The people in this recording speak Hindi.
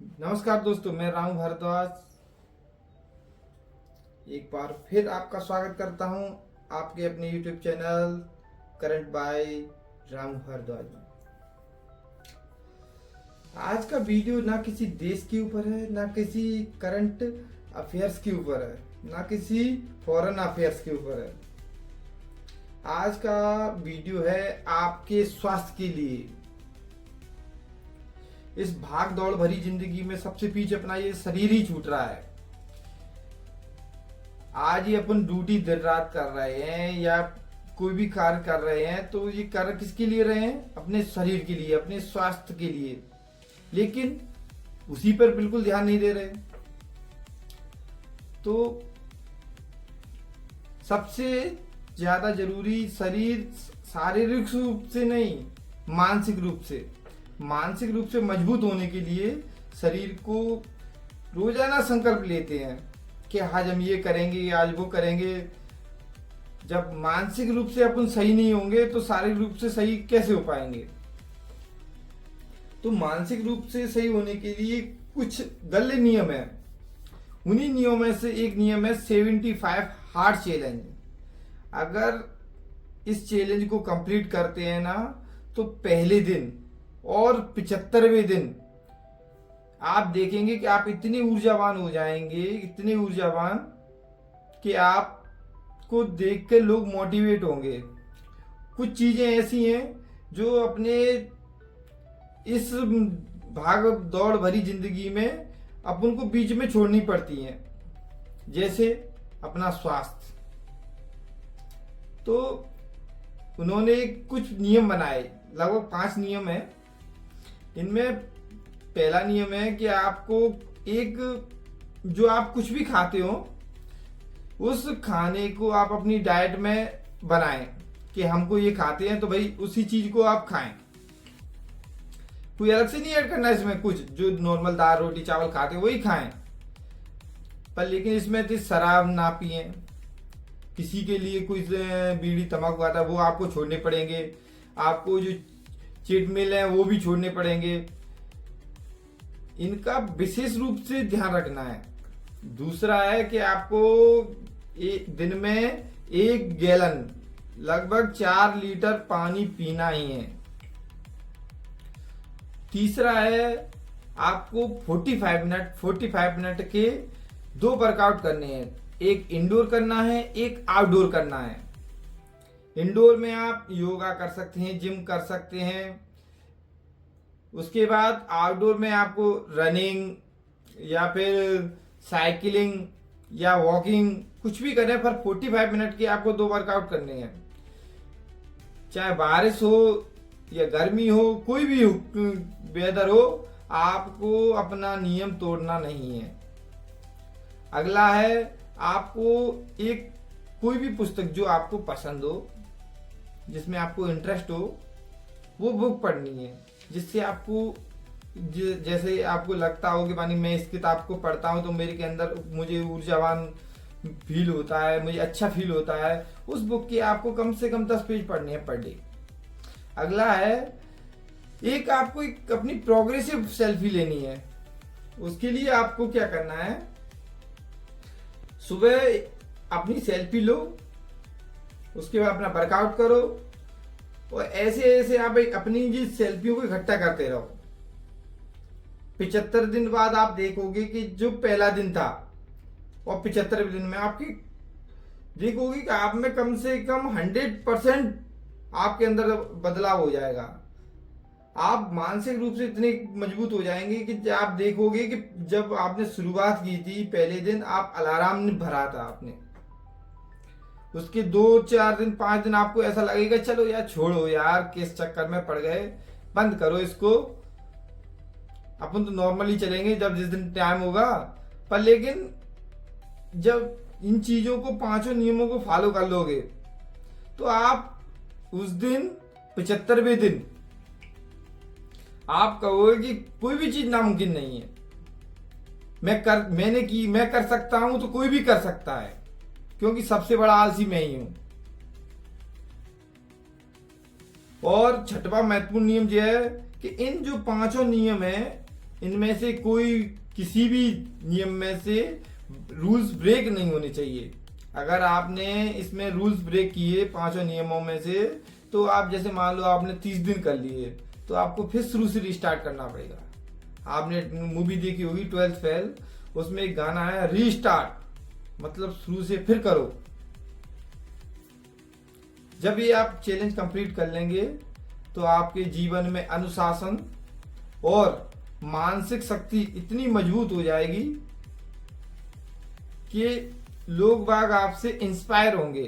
नमस्कार दोस्तों, मैं राम भारद्वाज एक बार फिर आपका स्वागत करता हूं आपके अपने YouTube channel current by Ram Bharadwaj में। आज का वीडियो ना किसी देश के ऊपर है, ना किसी करंट अफेयर्स के ऊपर है, ना किसी फॉरेन अफेयर्स के ऊपर है। आज का वीडियो है आपके स्वास्थ्य के लिए। इस भाग दौड़ भरी जिंदगी में सबसे पीछे अपना ये शरीर ही छूट रहा है। आज ही अपन ड्यूटी दिन रात कर रहे हैं या कोई भी कार्य कर रहे हैं, तो ये कार्य किसके लिए रहे हैं? अपने शरीर के लिए, अपने स्वास्थ्य के लिए। लेकिन उसी पर बिल्कुल ध्यान नहीं दे रहे। तो सबसे ज्यादा जरूरी शरीर शारीरिक रूप से नहीं, मानसिक रूप से मजबूत होने के लिए शरीर को रोजाना संकल्प लेते हैं कि आज हम ये करेंगे, आज वो करेंगे। जब मानसिक रूप से अपन सही नहीं होंगे तो शारीरिक रूप से सही कैसे हो पाएंगे? तो मानसिक रूप से सही होने के लिए कुछ गले नियम है। उन्हीं नियमों में से एक नियम है 75 हार्ड चैलेंज। अगर इस चैलेंज को कंप्लीट करते हैं ना, तो पहले दिन और 75वें दिन आप देखेंगे कि आप इतने ऊर्जावान हो जाएंगे, इतने ऊर्जावान कि आपको देख के लोग मोटिवेट होंगे। कुछ चीजें ऐसी हैं जो अपने इस भाग दौड़ भरी जिंदगी में अपन को बीच में छोड़नी पड़ती हैं, जैसे अपना स्वास्थ्य। तो उन्होंने कुछ नियम बनाए, लगभग 5 नियम है। इनमें पहला नियम है कि आपको जो आप कुछ भी खाते हो, उस खाने को आप अपनी डाइट में बनाएं कि हमको ये खाते हैं तो भाई उसी चीज को आप खाएं। कोई अलग से नहीं ऐड करना इसमें, कुछ जो नॉर्मल दाल रोटी चावल खाते हैं वही खाएं। पर लेकिन इसमें तो शराब ना पिए। किसी के लिए कोई बीड़ी तंबाकू खाता है वो आपको छोड़ने पड़ेंगे। आपको जो चीट मील है वो भी छोड़ने पड़ेंगे। इनका विशेष रूप से ध्यान रखना है। दूसरा है कि आपको एक दिन में 1 गैलन लगभग 4 लीटर पानी पीना ही है। तीसरा है आपको 45 मिनट के 2 वर्कआउट करने हैं। एक इंडोर करना है, एक आउटडोर करना है। इंडोर में आप योगा कर सकते हैं, जिम कर सकते हैं। उसके बाद आउटडोर में आपको रनिंग या फिर साइकिलिंग या वॉकिंग कुछ भी करें, पर 45 मिनट के आपको 2 वर्कआउट करने हैं। चाहे बारिश हो या गर्मी हो, कोई भी वेदर हो, आपको अपना नियम तोड़ना नहीं है। अगला है आपको कोई भी पुस्तक जो आपको पसंद हो, जिसमें आपको इंटरेस्ट हो, वो बुक पढ़नी है। जिससे आपको जैसे आपको लगता हो कि मानी मैं इस किताब को पढ़ता हूँ तो मेरे के अंदर मुझे ऊर्जावान फील होता है, मुझे अच्छा फील होता है। उस बुक की आपको कम से कम 10 पेज पढ़ने हैं पर डे। अगला है आपको अपनी प्रोग्रेसिव सेल्फी लेनी है। उसके लिए आपको क्या करना है, सुबह अपनी सेल्फी लो, उसके बाद अपना वर्कआउट करो और ऐसे आप अपनी जी सेल्फियों को इकट्ठा करते रहो। 75 दिन बाद आप देखोगे कि जो पहला दिन था और 75वें दिन में आपकी देखोगे कि आप में कम से कम 100% आपके अंदर बदलाव हो जाएगा। आप मानसिक रूप से इतने मजबूत हो जाएंगे कि आप देखोगे कि जब आपने शुरुआत की थी पहले दिन, आप अलार्म नहीं भरा था आपने, उसके 2-4 दिन 5 दिन आपको ऐसा लगेगा चलो यार छोड़ो यार, किस चक्कर में पड़ गए, बंद करो इसको, अपन तो नॉर्मली चलेंगे जब जिस दिन टाइम होगा। पर लेकिन जब इन चीजों को 5 नियमों को फॉलो कर लोगे तो आप उस दिन 75वें दिन आप कहोगे कि कोई भी चीज नामुमकिन नहीं है। मैं कर सकता हूं तो कोई भी कर सकता है, क्योंकि सबसे बड़ा आलसी मैं ही हूं। और छठवां महत्वपूर्ण नियम यह है कि इन जो 5 नियम है इनमें से कोई किसी भी नियम में से रूल्स ब्रेक नहीं होने चाहिए। अगर आपने इसमें रूल्स ब्रेक किए पांचों नियमों में से, तो आप जैसे मान लो आपने 30 दिन कर लिए, तो आपको फिर शुरू से रिस्टार्ट करना पड़ेगा। आपने मूवी देखी होगी 12th फेल, उसमें एक गाना है रीस्टार्ट, मतलब शुरू से फिर करो। जब ये आप चैलेंज कंप्लीट कर लेंगे तो आपके जीवन में अनुशासन और मानसिक शक्ति इतनी मजबूत हो जाएगी कि लोग बाग आपसे इंस्पायर होंगे।